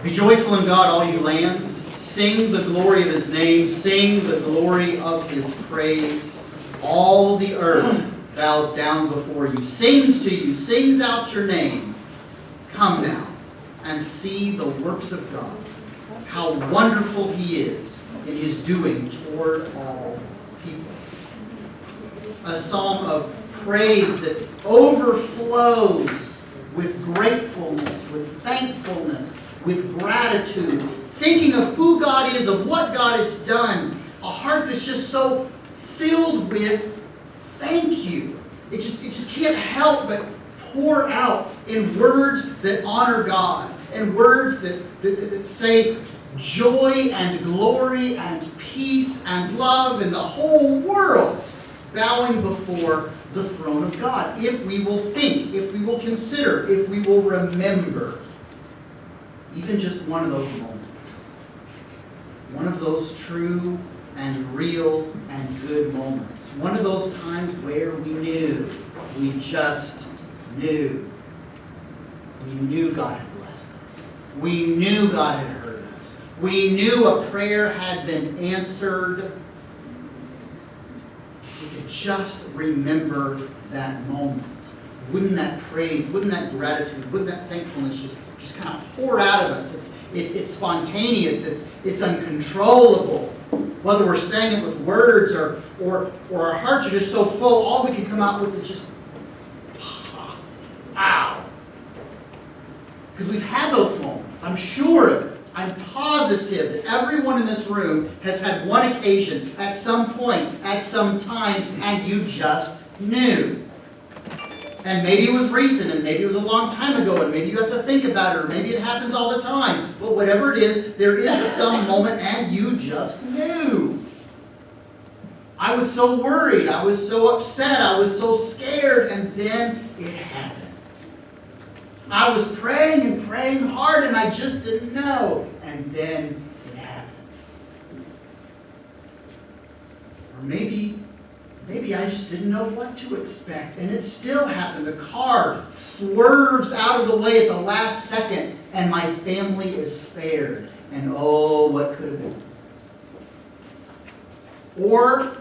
Be joyful in God, all you lands. Sing the glory of his name. Sing the glory of his praise. All the earth bows down before you, sings to you, sings out your name. Come now and see the works of God, how wonderful he is in his doing toward all people. A psalm of praise that overflows with gratefulness, with thankfulness, with gratitude, thinking of who God is, of what God has done. A heart that's just so filled with thank you. It just can't help but pour out in words that honor God, and words that say joy and glory and peace and love, and the whole world bowing before the throne of God. If we will think, if we will consider, if we will remember even just one of those moments, one of those true and real and good moments, one of those times where we just knew. We knew God had blessed us. We knew God had heard us. We knew a prayer had been answered. We could just remember that moment. Wouldn't that praise, wouldn't that gratitude, wouldn't that thankfulness just kind of pour out of us? It's spontaneous. It's uncontrollable. Whether we're saying it with words or our hearts are just so full, all we can come out with is just, ow. Because we've had those moments. I'm sure of it. I'm positive that everyone in this room has had one occasion at some point, at some time, and you just knew. And maybe it was recent, and maybe it was a long time ago, and maybe you have to think about it, or maybe it happens all the time. But whatever it is, there is some moment, and you just knew. I was so worried, I was so upset, I was so scared, and then it happened. I was praying and praying hard, and I just didn't know, and then it happened. Or maybe I just didn't know what to expect, and it still happened. The car swerves out of the way at the last second, and my family is spared. And oh, what could have been? Or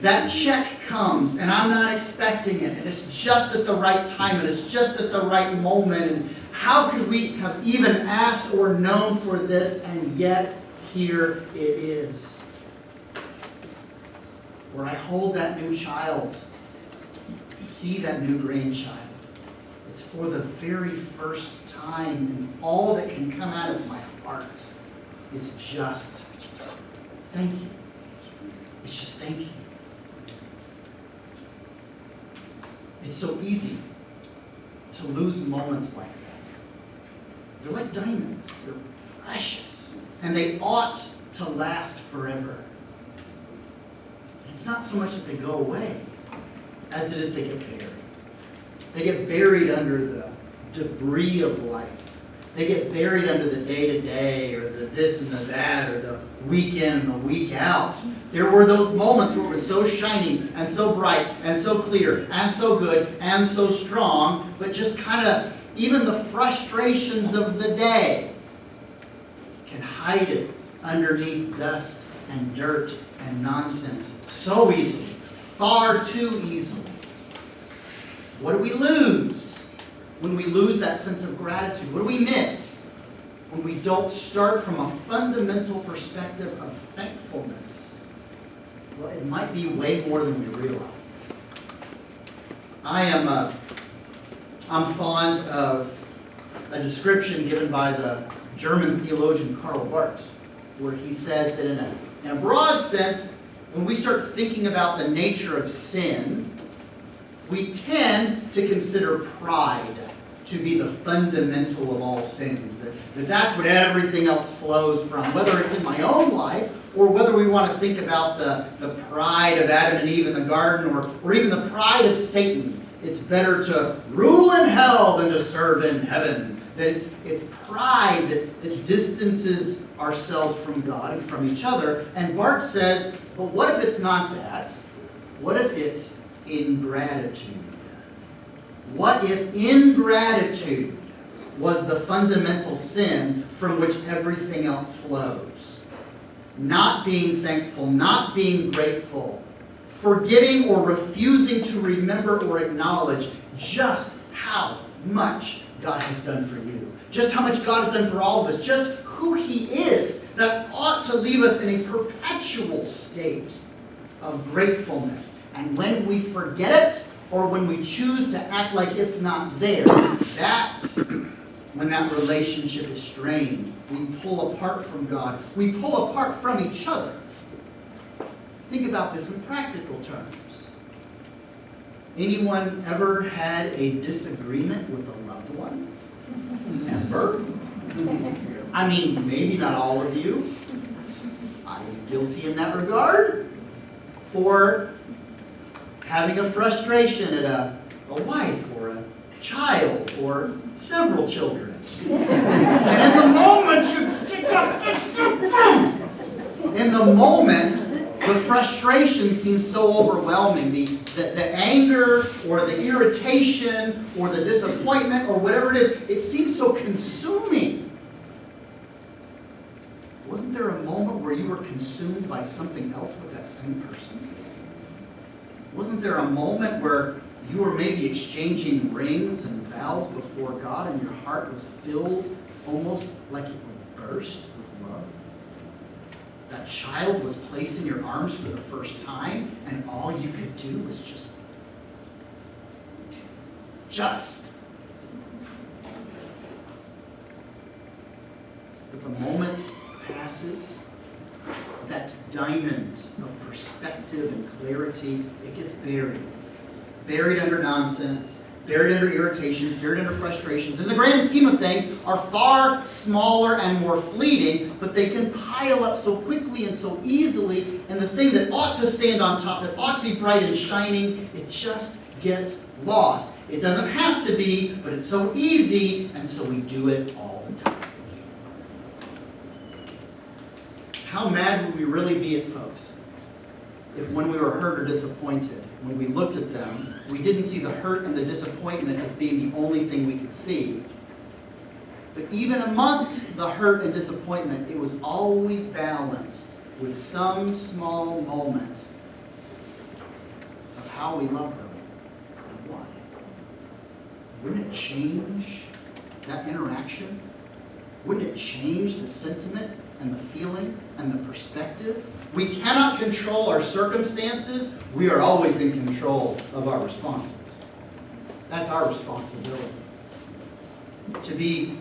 that check comes, and I'm not expecting it, and it's just at the right time, and it's just at the right moment, and how could we have even asked or known for this, and yet here it is. Where I hold that new child, see that new grandchild. It's for the very first time, and all that can come out of my heart is just thank you. It's just thank you. It's so easy to lose moments like that. They're like diamonds. They're precious. And they ought to last forever. It's not so much that they go away as it is they get buried. They get buried under the debris of life. They get buried under the day-to-day, or the this and the that, or the week in and the week out. There were those moments where it was so shiny and so bright and so clear and so good and so strong, but just kind of even the frustrations of the day can hide it underneath dust and dirt and nonsense so easily, far too easily. What do we lose when we lose that sense of gratitude? What do we miss when we don't start from a fundamental perspective of thankfulness? Well, it might be way more than we realize. I'm fond of a description given by the German theologian Karl Barth, where he says that in a broad sense, when we start thinking about the nature of sin, we tend to consider pride to be the fundamental of all sins. That's what everything else flows from, whether it's in my own life or whether we want to think about the pride of Adam and Eve in the garden, or even the pride of Satan. It's better to rule in hell than to serve in heaven. That it's pride that distances ourselves from God and from each other. And Barth says, but what if it's not that? What if it's ingratitude? What if ingratitude was the fundamental sin from which everything else flows. Not being thankful, not being grateful, forgetting or refusing to remember or acknowledge just how much God has done for you. Just how much God has done for all of us. Just who He is. That ought to leave us in a perpetual state of gratefulness. And when we forget it, or when we choose to act like it's not there, that's when that relationship is strained. We pull apart from God. We pull apart from each other. Think about this in practical terms. Anyone ever had a disagreement with a loved one? Ever? I mean, maybe not all of you. I'm guilty in that regard. For having a frustration at a wife or a child or several children. And in the moment, the frustration seems so overwhelming. The anger or the irritation or the disappointment or whatever it is, it seems so consuming. Wasn't there a moment where you were consumed by something else with that same person? Wasn't there a moment where you were maybe exchanging rings and vows before God and your heart was filled almost like it would burst with love? That child was placed in your arms for the first time and all you could do was just. But the moment passes, that diamond of perspective and clarity, it gets buried. Buried under nonsense, buried under irritations, buried under frustrations. In the grand scheme of things, are far smaller and more fleeting, but they can pile up so quickly and so easily, and the thing that ought to stand on top, that ought to be bright and shining, it just gets lost. It doesn't have to be, but it's so easy, and so we do it all the time. How mad would we really be at folks if when we were hurt or disappointed, when we looked at them, we didn't see the hurt and the disappointment as being the only thing we could see. But even amongst the hurt and disappointment, it was always balanced with some small moment of how we love them and why. Wouldn't it change that interaction? Wouldn't it change the sentiment and the feeling and the perspective? We cannot control our circumstances. We are always in control of our responses. That's our responsibility. To be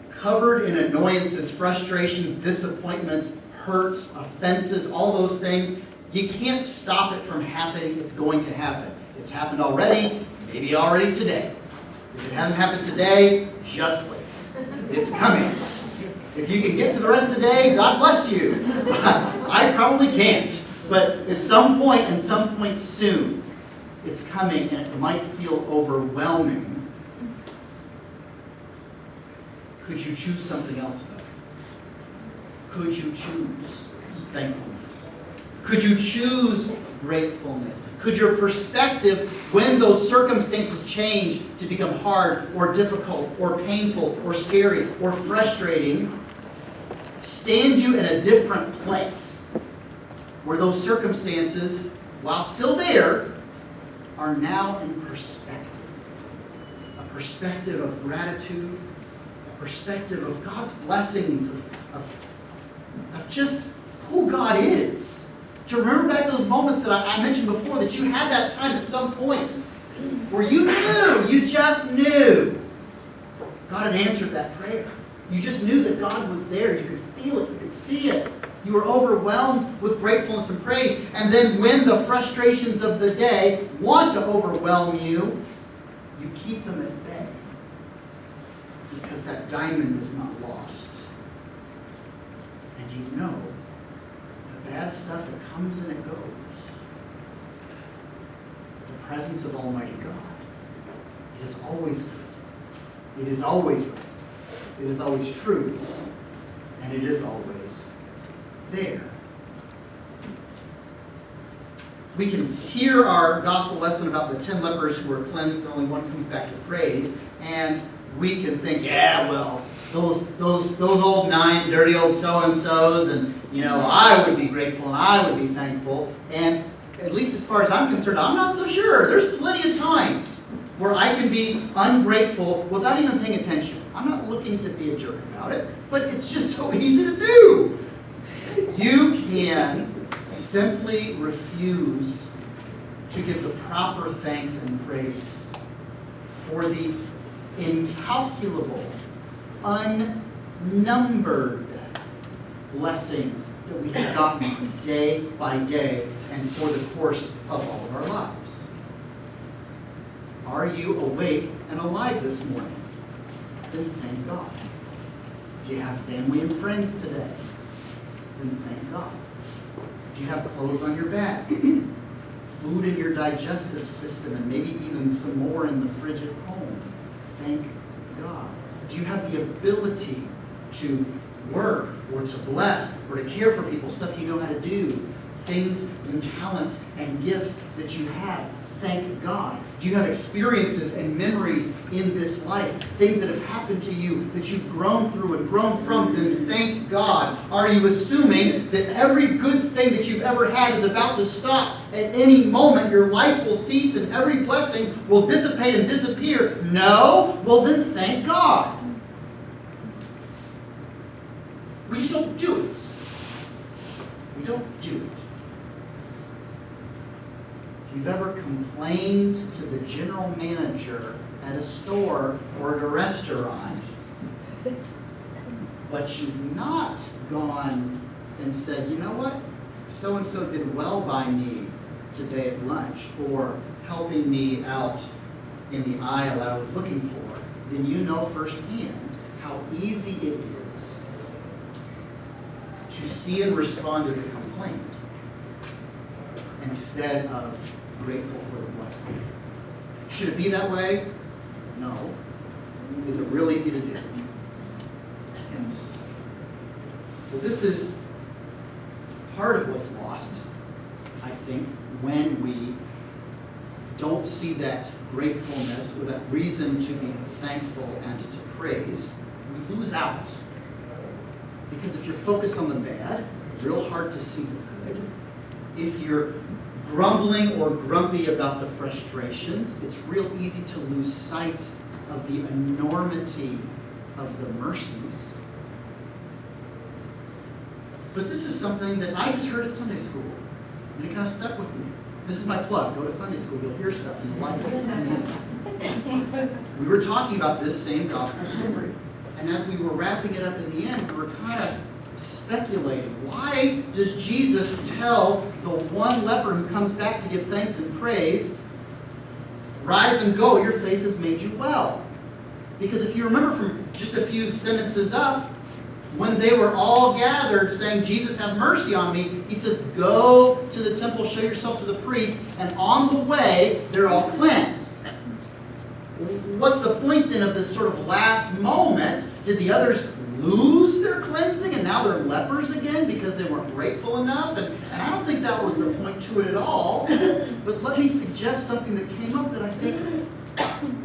covered in annoyances, frustrations, disappointments, hurts, offenses, all those things, you can't stop it from happening. It's going to happen. It's happened already, maybe already today. If it hasn't happened today, just wait. It's coming. If you can get through the rest of the day, God bless you. I probably can't. But at some point, and some point soon, it's coming, and it might feel overwhelming. Could you choose something else, though? Could you choose thankfulness? Could you choose gratefulness? Could your perspective, when those circumstances change to become hard or difficult or painful or scary or frustrating, stand you in a different place where those circumstances, while still there, are now in perspective? A perspective of gratitude, a perspective of God's blessings, of just who God is. To remember back those moments that I mentioned before, that you had that time at some point where you knew, you just knew God had answered that prayer. You just knew that God was there. You could feel it. You could see it. You were overwhelmed with gratefulness and praise. And then when the frustrations of the day want to overwhelm you, you keep them at bay because that diamond is not lost. And you know the bad stuff, it comes and it goes. The presence of Almighty God, it is always good. It is always right. It is always true. And it is always there. We can hear our gospel lesson about the 10 lepers who were cleansed and only one comes back to praise. And we can think, yeah, well, those old 9 dirty old so-and-sos, and I would be grateful and I would be thankful. And at least as far as I'm concerned, I'm not so sure. There's plenty of times where I can be ungrateful without even paying attention. I'm not looking to be a jerk about it, but it's just so easy to do. You can simply refuse to give the proper thanks and praise for the incalculable, unnumbered blessings that we have gotten day by day and for the course of all of our lives. Are you awake and alive this morning? Then thank God. Do you have family and friends today? Then thank God. Do you have clothes on your back? Food in your digestive system, and maybe even some more in the fridge at home? Thank God. Do you have the ability to work or to bless or to care for people, stuff you know how to do, things and talents and gifts that you have? Thank God. Do you have experiences and memories in this life, things that have happened to you that you've grown through and grown from? Then thank God. Are you assuming that every good thing that you've ever had is about to stop at any moment? Your life will cease and every blessing will dissipate and disappear? No? Well, then thank God. We just don't do it. We don't do it. If you've ever complained to the general manager at a store or at a restaurant, but you've not gone and said, you know what, so-and-so did well by me today at lunch, or helping me out in the aisle I was looking for, then you know firsthand how easy it is to see and respond to the complaint instead of grateful for the blessing. Should it be that way? No. Is it real easy to do? Yes. But this is part of what's lost, I think, when we don't see that gratefulness or that reason to be thankful and to praise. We lose out. Because if you're focused on the bad, it's real hard to see the good. If you're grumbling or grumpy about the frustrations, it's real easy to lose sight of the enormity of the mercies. But this is something that I just heard at Sunday school, and it kind of stuck with me. This is my plug. Go to Sunday school. You'll hear stuff in the life. We were talking about this same gospel story, and as we were wrapping it up in the end, we were kind of speculating. Why does Jesus tell the one leper who comes back to give thanks and praise, rise and go, your faith has made you well? Because if you remember from just a few sentences up, when they were all gathered saying, Jesus, have mercy on me, he says, go to the temple, show yourself to the priest, and on the way, they're all cleansed. What's the point then of this sort of last moment? Did the others lose their cleansing and now they're lepers again because they weren't grateful enough? And I don't think that was the point to it at all. But let me suggest something that came up that I think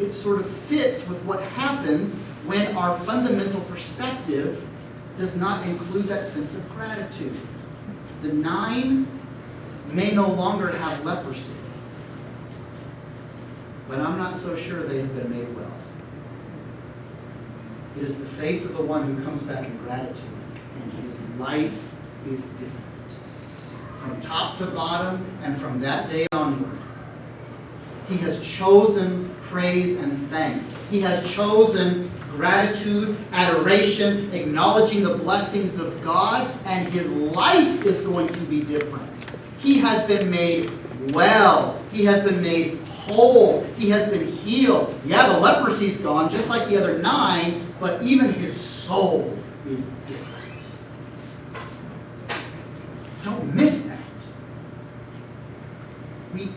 it sort of fits with what happens when our fundamental perspective does not include that sense of gratitude. The 9 may no longer have leprosy, but I'm not so sure they have been made well. It is the faith of the one who comes back in gratitude, and his life is different. From top to bottom, and from that day onward, he has chosen praise and thanks. He has chosen gratitude, adoration, acknowledging the blessings of God, and his life is going to be different. He has been made well. He has been made whole. He has been healed. Yeah, the leprosy's gone, just like the other 9, but even his soul is different. Don't miss that. We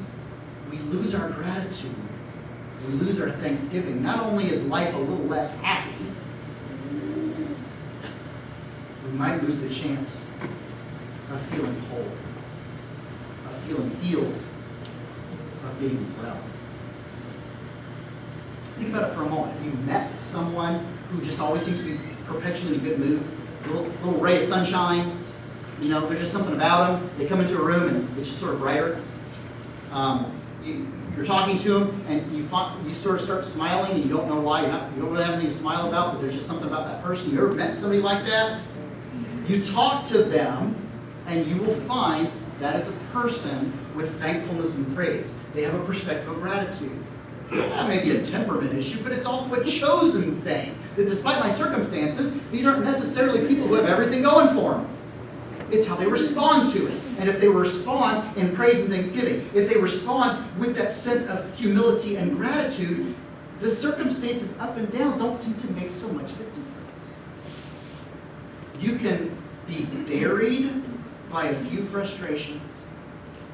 lose our gratitude. We lose our thanksgiving. Not only is life a little less happy, we might lose the chance of feeling whole, of feeling healed, of being well. Think about it for a moment. If you met someone who just always seems to be perpetually in a good mood, a little ray of sunshine, there's just something about them. They come into a room and it's just sort of brighter. You're talking to them and you sort of start smiling and you don't know why. You don't really have anything to smile about, but there's just something about that person. You ever met somebody like that? You talk to them and you will find that is a person with thankfulness and praise. They have a perspective of gratitude. That may be a temperament issue, but it's also a chosen thing. That despite my circumstances, these aren't necessarily people who have everything going for them. It's how they respond to it. And if they respond in praise and thanksgiving, if they respond with that sense of humility and gratitude, the circumstances up and down don't seem to make so much of a difference. You can be buried by a few frustrations,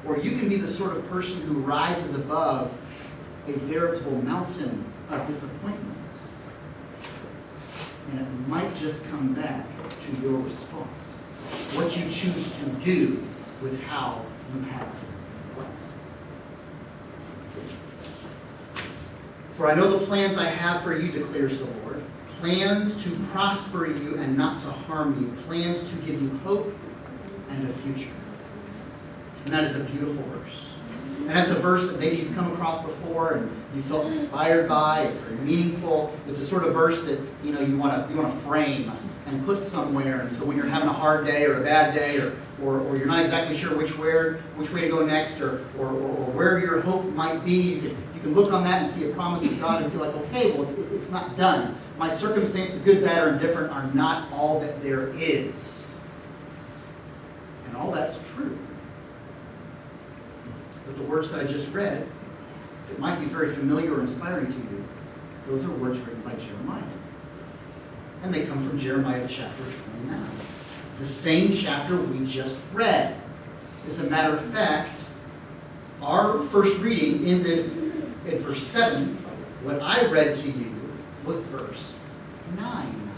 or you can be the sort of person who rises above a veritable mountain of disappointments. And it might just come back to your response. What you choose to do with how you have blessed. For I know the plans I have for you, declares the Lord. Plans to prosper you and not to harm you. Plans to give you hope and a future. And that is a beautiful verse. And that's a verse that maybe you've come across before and you felt inspired by. It's very meaningful. It's a sort of verse that you want to frame and put somewhere. And so when you're having a hard day or a bad day, or you're not exactly sure which way to go next, or where your hope might be, you can look on that and see a promise of God and feel like, okay, well, it's not done. My circumstances, good, bad, or indifferent, are not all that there is. And all that's true. But the words that I just read, that might be very familiar or inspiring to you, those are words written by Jeremiah. And they come from Jeremiah chapter 29. The same chapter we just read. As a matter of fact, our first reading ended in verse 7. What I read to you was verse 9.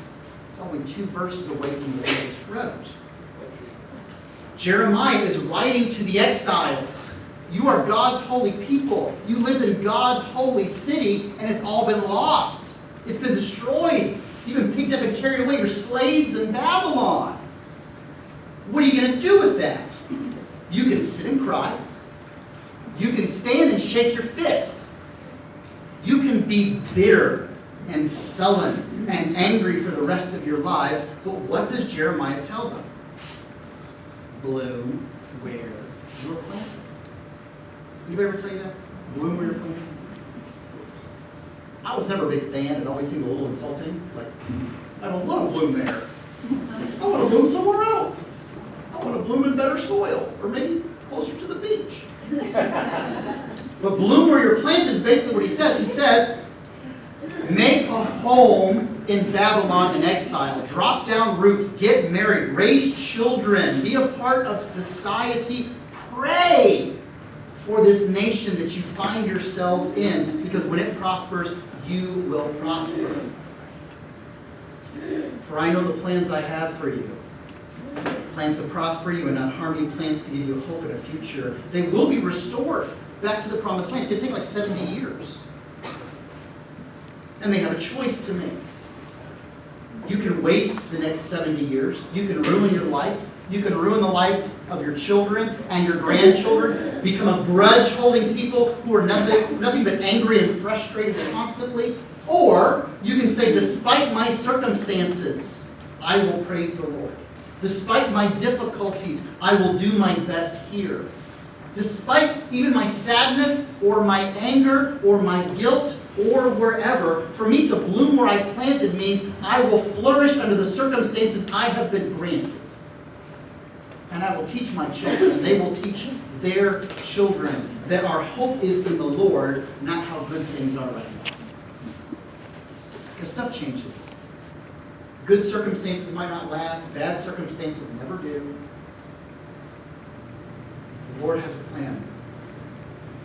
It's only 2 verses away from what I just wrote. Jeremiah is writing to the exiles. You are God's holy people. You lived in God's holy city, and it's all been lost. It's been destroyed. You've been picked up and carried away. You're slaves in Babylon. What are you going to do with that? You can sit and cry. You can stand and shake your fist. You can be bitter and sullen and angry for the rest of your lives. But what does Jeremiah tell them? Bloom where you are planted. Anybody ever tell you that? Bloom where you're planted? I was never a big fan. It always seemed a little insulting. Like, I don't want to bloom there. I want to bloom somewhere else. I want to bloom in better soil, or maybe closer to the beach. But bloom where you're planted is basically what he says. He says, make a home in Babylon in exile. Drop down roots. Get married. Raise children. Be a part of society. Pray for this nation that you find yourselves in, because when it prospers, you will prosper. For I know the plans I have for you. Plans to prosper you and not harm you. Plans to give you hope and a future. They will be restored back to the promised land. It's going to take like 70 years. And they have a choice to make. You can waste the next 70 years. You can ruin your life. You can ruin the life of your children and your grandchildren. Become a grudge-holding people who are nothing but angry and frustrated constantly. Or you can say, despite my circumstances, I will praise the Lord. Despite my difficulties, I will do my best here. Despite even my sadness or my anger or my guilt or wherever, for me to bloom where I planted means I will flourish under the circumstances I have been granted. And I will teach my children, and they will teach their children that our hope is in the Lord, not how good things are right now. Because stuff changes. Good circumstances might not last. Bad circumstances never do. The Lord has a plan.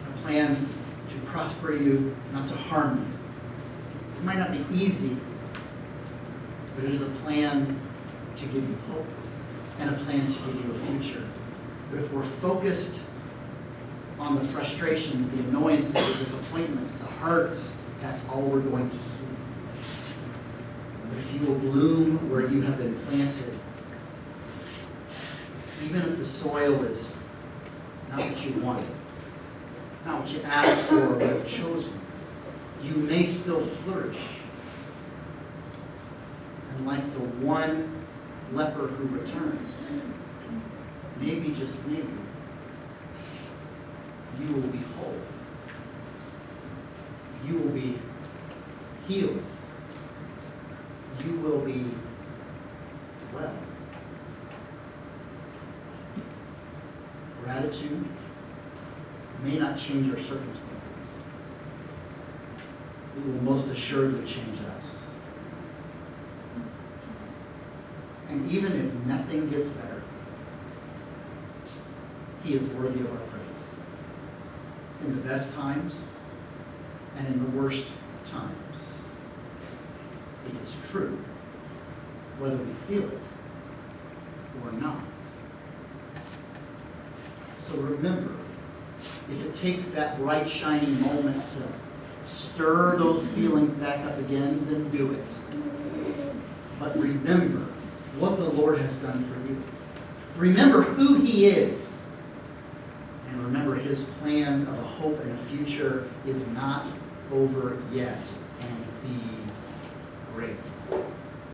A plan to prosper you, not to harm you. It might not be easy, but it is a plan to give you hope and a plan to give you a future. But if we're focused on the frustrations, the annoyances, the disappointments, the hurts, that's all we're going to see. But if you will bloom where you have been planted, even if the soil is not what you wanted, not what you asked for or have chosen, you may still flourish. And like the one leper who returned, maybe, just maybe, you will be whole. You will be healed. You will be well. Gratitude may not change our circumstances. It will most assuredly change us. And even if nothing gets better, He is worthy of our praise. In the best times and in the worst times. It is true, whether we feel it or not. So remember, if it takes that bright, shining moment to stir those feelings back up again, then do it. But remember what the Lord has done for you. Remember who He is. And remember His plan of a hope and a future is not over yet. And be grateful.